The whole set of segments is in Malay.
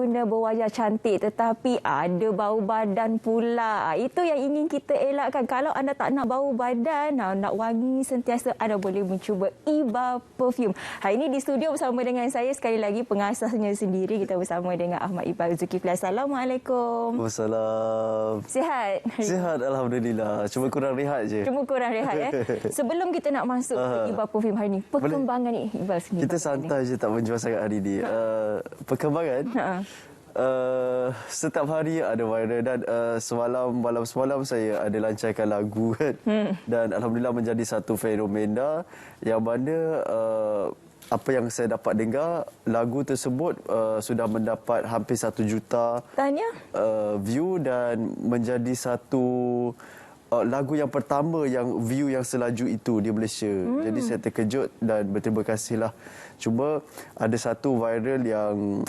sempurna, berwajah cantik tetapi ada bau badan pula. Itu yang ingin kita elakkan. Kalau anda tak nak bau badan, nak wangi sentiasa, anda boleh mencuba Iba Perfume. Hari ini di studio bersama dengan saya sekali lagi pengasasnya sendiri. Kita bersama dengan Ahmad Iqbal Zulkifli. Assalamualaikum. Wassalam. Sihat? Sihat, Alhamdulillah. Cuma kurang rehat je. Cuma kurang rehat ya. Sebelum kita nak masuk ke Iba Perfume hari ini, perkembangan Iqbal sendiri. Kita santai je, tak menjual sangat hari ni. Perkembangan? Setiap hari ada viral dan malam semalam saya ada lancarkan lagu kan. Dan Alhamdulillah menjadi satu fenomena yang mana apa yang saya dapat dengar, lagu tersebut sudah mendapat hampir 1 juta view dan menjadi satu lagu yang pertama yang view yang selaju itu di Malaysia. Jadi saya terkejut dan berterima kasihlah. Cuma ada satu viral yang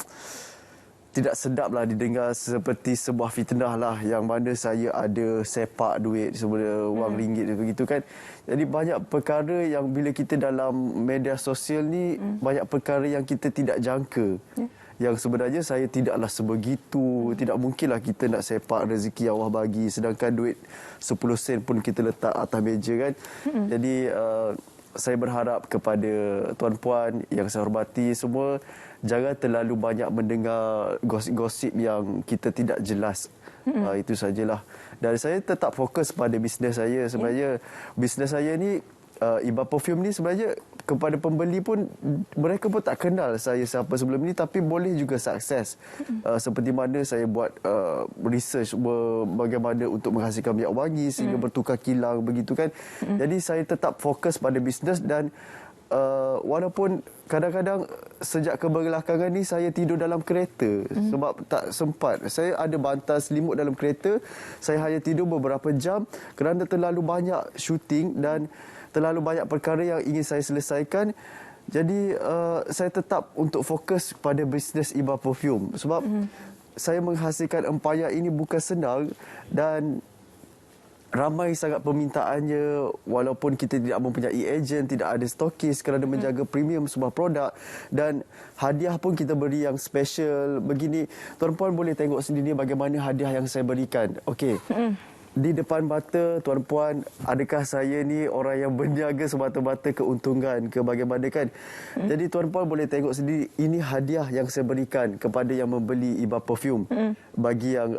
tidak sedap lah didengar, seperti sebuah fitnah lah, yang mana saya ada sepak duit sebenarnya wang ringgit begitu kan. Jadi banyak perkara yang bila kita dalam media sosial ni, banyak perkara yang kita tidak jangka. Yang sebenarnya saya tidaklah sebegitu. Tidak mungkinlah kita nak sepak rezeki yang Allah bagi, sedangkan duit 10 sen pun kita letak atas meja kan. Jadi saya berharap kepada tuan-puan yang saya hormati semua, jangan terlalu banyak mendengar gosip-gosip yang kita tidak jelas. Itu sajalah. Dan saya tetap fokus pada bisnes saya. Sebenarnya bisnes saya ni, Iba Perfume ni sebenarnya kepada pembeli pun, mereka pun tak kenal saya siapa sebelum ni, tapi boleh juga sukses. Seperti mana saya buat research bagaimana untuk menghasilkan minyak wangi sehingga bertukar kilang begitu kan. Jadi saya tetap fokus pada bisnes dan walaupun kadang-kadang sejak kebelakangan ni saya tidur dalam kereta sebab tak sempat. Saya ada bantal selimut dalam kereta, saya hanya tidur beberapa jam kerana terlalu banyak syuting dan terlalu banyak perkara yang ingin saya selesaikan. Jadi saya tetap untuk fokus pada bisnes Iba Perfume sebab saya menghasilkan empayar ini bukan senang dan ramai sangat permintaannya. Walaupun kita tidak mempunyai ejen, tidak ada stokis kerana menjaga premium sebuah produk, dan hadiah pun kita beri yang special begini. Tuan-puan boleh tengok sendiri bagaimana hadiah yang saya berikan. Okey. Di depan mata tuan-puan, adakah saya ni orang yang berniaga semata-mata keuntungan ke bagaimana kan? Jadi tuan-puan boleh tengok sendiri, ini hadiah yang saya berikan kepada yang membeli Iba Perfume. Bagi yang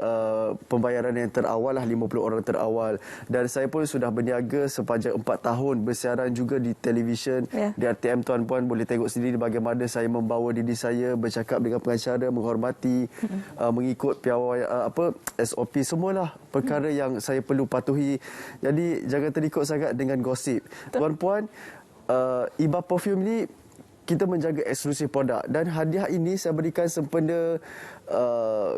pembayaran yang terawal lah, 50 orang terawal. Dan saya pun sudah berniaga sepanjang 4 tahun, bersiaran juga di televisyen. Di RTM tuan-puan boleh tengok sendiri bagaimana saya membawa diri saya, bercakap dengan pengacara, menghormati, mengikut piawai SOP, semualah perkara yang saya perlu patuhi. Jadi jangan terikut sangat dengan gosip. Tuan-puan, Iba Perfume ni kita menjaga eksklusif produk, dan hadiah ini saya berikan sempena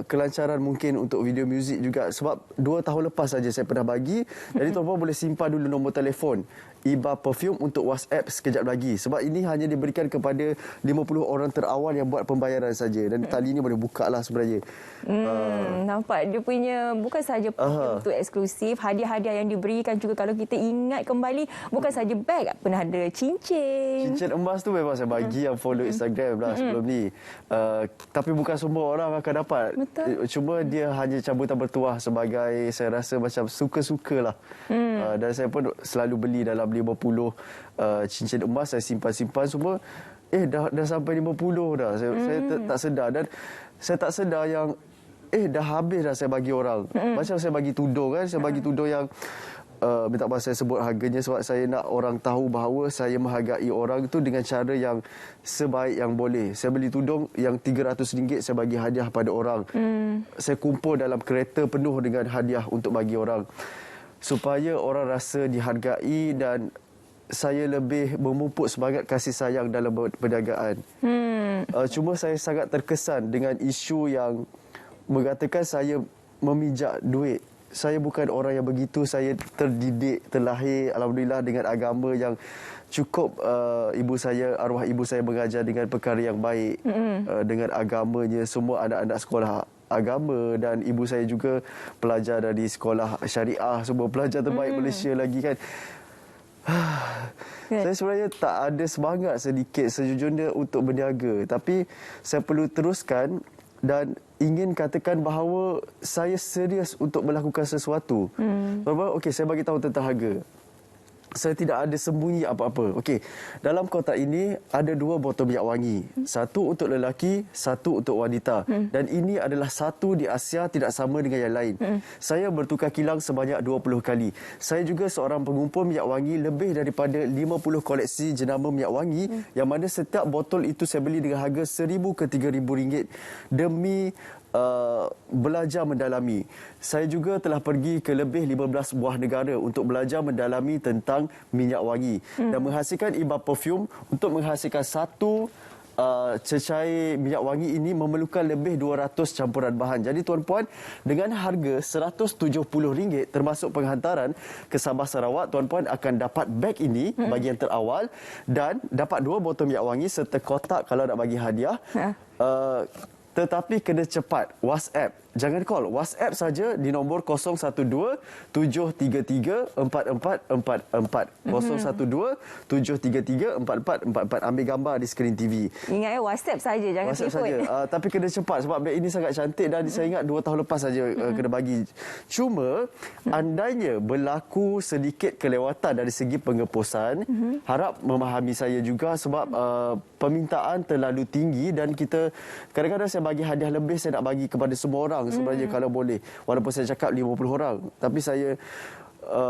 kelancaran mungkin untuk video muzik juga, sebab 2 tahun lepas saja saya pernah bagi. Jadi tuan-puan boleh simpan dulu nombor telefon Iba Perfume untuk WhatsApp sekejap lagi, sebab ini hanya diberikan kepada 50 orang terawal yang buat pembayaran saja, dan tali ni boleh buka lah sebenarnya. Nampak dia punya bukan saja untuk eksklusif, hadiah-hadiah yang diberikan juga, kalau kita ingat kembali, bukan saja beg, pernah ada cincin emas tu memang saya bagi yang follow Instagram lah sebelum ni. Tapi bukan semua orang akan dapat. Cuma dia hanya cabutan bertuah sebagai, saya rasa macam suka-suka lah. Dan saya pun selalu beli dalam 50 cincin emas, saya simpan-simpan semua. Dah sampai 50 dah. Saya tak sedar, dan saya tak sedar yang dah habis dah saya bagi orang. Macam saya bagi tudung kan, saya bagi tudung yang minta maaf saya sebut harganya sebab saya nak orang tahu bahawa saya menghargai orang itu dengan cara yang sebaik yang boleh. Saya beli tudung yang RM300, saya bagi hadiah pada orang. Saya kumpul dalam kereta penuh dengan hadiah untuk bagi orang, supaya orang rasa dihargai dan saya lebih memupuk semangat kasih sayang dalam perniagaan. Cuma saya sangat terkesan dengan isu yang mengatakan saya memijak duit. Saya bukan orang yang begitu. Saya terdidik, terlahir alhamdulillah dengan agama yang cukup. Arwah ibu saya mengajar dengan perkara yang baik, dengan agamanya. Semua anak-anak sekolah agama, dan ibu saya juga pelajar dari sekolah syariah, semua pelajar terbaik Malaysia lagi kan. Saya sebenarnya tak ada semangat sedikit sejujurnya untuk berniaga, tapi saya perlu teruskan dan ingin katakan bahawa saya serius untuk melakukan sesuatu. Okey, saya bagi tahu tentang harga. Saya tidak ada sembunyi apa-apa. Okey, dalam kotak ini ada 2 botol minyak wangi. Satu untuk lelaki, satu untuk wanita. Dan ini adalah satu di Asia, tidak sama dengan yang lain. Saya bertukar kilang sebanyak 20 kali. Saya juga seorang pengumpul minyak wangi lebih daripada 50 koleksi jenama minyak wangi yang mana setiap botol itu saya beli dengan harga RM1,000 ke RM3,000 demi belajar mendalami. Saya juga telah pergi ke lebih 15 buah negara untuk belajar mendalami tentang minyak wangi dan menghasilkan Iba Perfume. Untuk menghasilkan satu cecair minyak wangi ini memerlukan lebih 200 campuran bahan. Jadi tuan-puan, dengan harga RM170 termasuk penghantaran ke Sabah Sarawak, tuan-puan akan dapat beg ini bagi yang terawal dan dapat 2 botol minyak wangi serta kotak kalau nak bagi hadiah. Tetapi kena cepat. WhatsApp. Jangan call. WhatsApp saja di nombor 012-733-4444. 012-733-4444. Ambil gambar di skrin TV. Ingat WhatsApp saja, jangan WhatsApp telefon. saja. Tapi kena cepat sebab beg ini sangat cantik dan saya ingat 2 tahun lepas saja kena bagi. Cuma, andainya berlaku sedikit kelewatan dari segi pengepusan, harap memahami saya juga sebab permintaan terlalu tinggi dan kita kadang-kadang saya bagi hadiah lebih, saya nak bagi kepada semua orang sebenarnya kalau boleh. Walaupun saya cakap 50 orang, tapi saya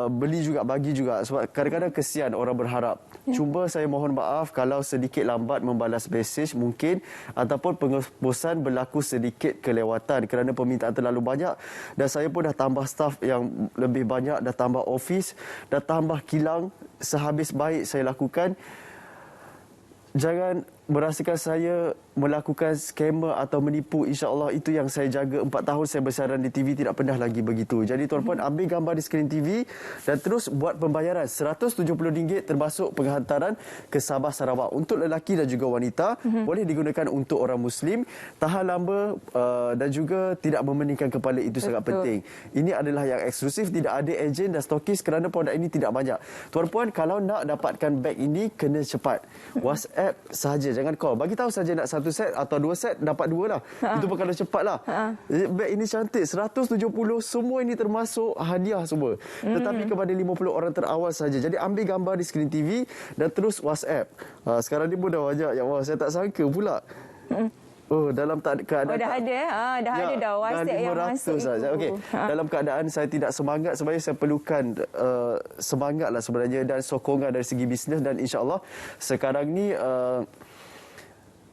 beli juga, bagi juga sebab kadang-kadang kesian orang berharap. Cuma saya mohon maaf kalau sedikit lambat membalas mesej mungkin ataupun pengepusan berlaku sedikit kelewatan kerana permintaan terlalu banyak dan saya pun dah tambah staf yang lebih banyak, dah tambah office, dah tambah kilang. Sehabis baik saya lakukan. Jangan merasakan saya melakukan skema atau menipu. InsyaAllah itu yang saya jaga 4 tahun saya bersiaran di TV, tidak pernah lagi begitu. Jadi tuan-puan ambil gambar di skrin TV dan terus buat pembayaran RM170 termasuk penghantaran ke Sabah Sarawak. Untuk lelaki dan juga wanita boleh digunakan untuk orang Muslim. Tahan lama dan juga tidak memeningkan kepala, itu sangat penting. Ini adalah yang eksklusif, tidak ada ejen dan stokis kerana produk ini tidak banyak. Tuan-puan, kalau nak dapatkan beg ini kena cepat. WhatsApp sahaja, jangan call. Bagi tahu saja nak 1 set atau 2 set, dapat 2 lah. Itu pun kalau cepat lah. Beg ini cantik, 170, semua ini termasuk hadiah semua. Tetapi kepada 50 orang terawal saja. Jadi ambil gambar di skrin TV dan terus WhatsApp. Sekarang ni pun dah banyak. Ya Allah, saya tak sangka pula. Oh, dalam keadaan dah ada dah WhatsApp yang masuk saja. Okey. Dalam keadaan saya tidak semangat, sebenarnya saya perlukan semangatlah sebenarnya dan sokongan dari segi bisnes dan insya-Allah sekarang ni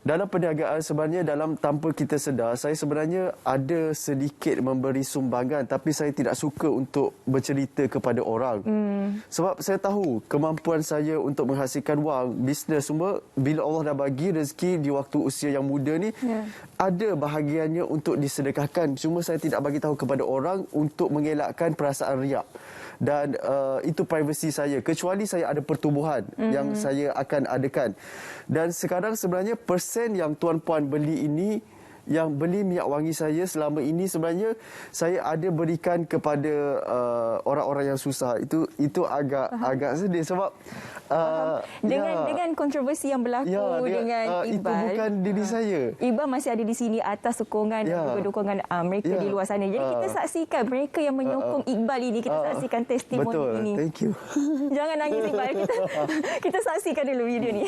dalam perniagaan sebenarnya tanpa kita sedar, saya sebenarnya ada sedikit memberi sumbangan tapi saya tidak suka untuk bercerita kepada orang. Sebab saya tahu kemampuan saya untuk menghasilkan wang, bisnes semua, bila Allah dah bagi rezeki di waktu usia yang muda ni, ada bahagiannya untuk disedekahkan. Cuma saya tidak bagi tahu kepada orang untuk mengelakkan perasaan riak. Dan itu privasi saya, kecuali saya ada pertubuhan yang saya akan adakan. Dan sekarang sebenarnya persen yang tuan-puan beli ini, yang beli minyak wangi saya selama ini, sebenarnya saya ada berikan kepada orang-orang yang susah. Itu agak sedih sebab dengan kontroversi yang berlaku dengan Iqbal, itu bukan diri saya. Iqbal masih ada di sini atas sokongan dan juga dukungan mereka di luar sana. Jadi kita saksikan mereka yang menyokong Iqbal ini, kita saksikan testimoni ini. Thank you. Jangan nangis Iqbal, kita saksikan dulu video ni.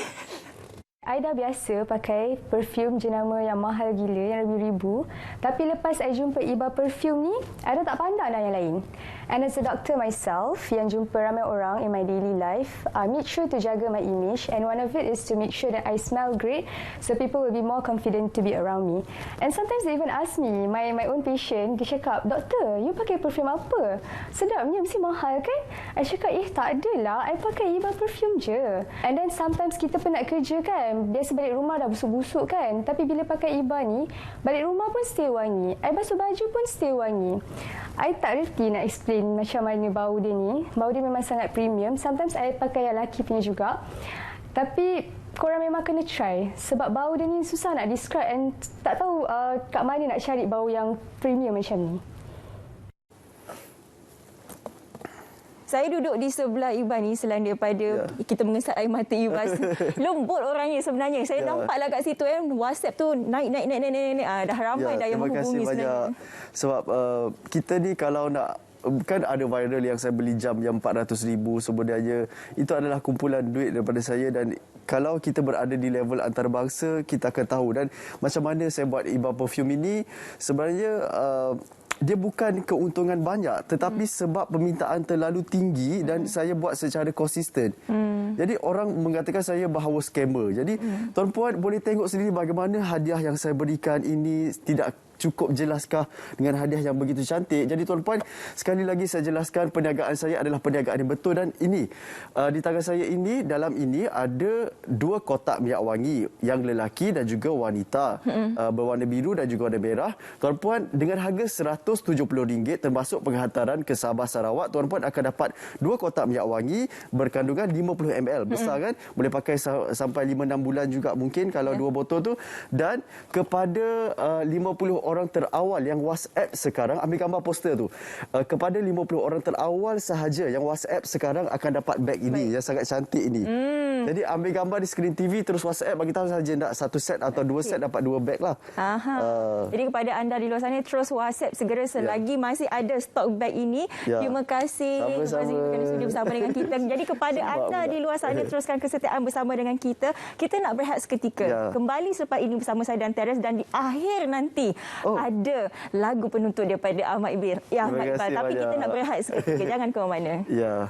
I dah biasa pakai perfume jenama yang mahal gila, yang ribu-ribu. Tapi lepas I jumpa Iba Perfume ni, I dah tak pandang dah yang lain. And as a doctor myself, yang jumpa ramai orang in my daily life, I make sure to jaga my image. And one of it is to make sure that I smell great, so people will be more confident to be around me. And sometimes they even ask me, my own patient, dia cakap, "Doktor, you pakai perfume apa? Sedapnya, mesti mahal kan?" I cakap, tak adalah, I pakai Iba Perfume je. And then sometimes kita penat kerja kan, biasa balik rumah dah busuk-busuk kan. Tapi bila pakai Iba ni, balik rumah pun still wangi. I basuh baju pun still wangi. I tak reti nak explain macam mana bau dia ni. Bau dia memang sangat premium. Sometimes I pakai yang lelaki punya juga. Tapi korang memang kena try. Sebab bau dia ni susah nak describe and tak tahu kat mana nak cari bau yang premium macam ni. Saya duduk di sebelah Iban ni selain daripada kita mengesat air mata Iban. Lembut orangnya sebenarnya. Saya nampaklah kat situ WhatsApp tu naik. Dah ramai dah yang menghubungi terima kasih banyak. Sebab kita ni kalau nak, kan ada viral yang saya beli jam yang 400,000 sebenarnya. Itu adalah kumpulan duit daripada saya, dan kalau kita berada di level antarabangsa, kita akan tahu. Dan macam mana saya buat Iba Perfume ini, sebenarnya dia bukan keuntungan banyak, tetapi sebab permintaan terlalu tinggi dan saya buat secara konsisten. Jadi orang mengatakan saya bahawa scammer. Jadi tuan-puan boleh tengok sendiri bagaimana hadiah yang saya berikan ini tidak cukup jelaskah dengan hadiah yang begitu cantik. Jadi tuan-puan, sekali lagi saya jelaskan, perniagaan saya adalah perniagaan yang betul. Dan ini di tangan saya ini, dalam ini ada 2 kotak minyak wangi yang lelaki dan juga wanita, berwarna biru dan juga warna merah. Tuan-puan, dengan harga RM170 termasuk penghantaran ke Sabah Sarawak, tuan-puan akan dapat 2 kotak minyak wangi berkandungan 50 ml. Besar kan? Boleh pakai sampai 5-6 bulan juga mungkin kalau 2 botol tu. Dan kepada 50 orang terawal yang WhatsApp sekarang, ambil gambar poster tu. Kepada 50 orang terawal sahaja yang WhatsApp sekarang akan dapat beg ini yang sangat cantik ini. Jadi ambil gambar di skrin TV, terus WhatsApp bagi tahu saja nak 1 set atau 2 set dapat 2 beg lah. Jadi kepada anda di luar sana, terus WhatsApp segera selagi masih ada stok beg ini. Terima kasih. Terima kasih kerana sudi bersama dengan kita. Jadi kepada anda di luar sana, teruskan kesetiaan bersama dengan kita. Kita nak berehat seketika. Kembali selepas ini bersama saya dan Teres, dan di akhir nanti ada lagu penuntut daripada Ahmad Iqbal. Ahmad Iqbal. Tapi kita nak berehat seketika. Jangan ke mana-mana.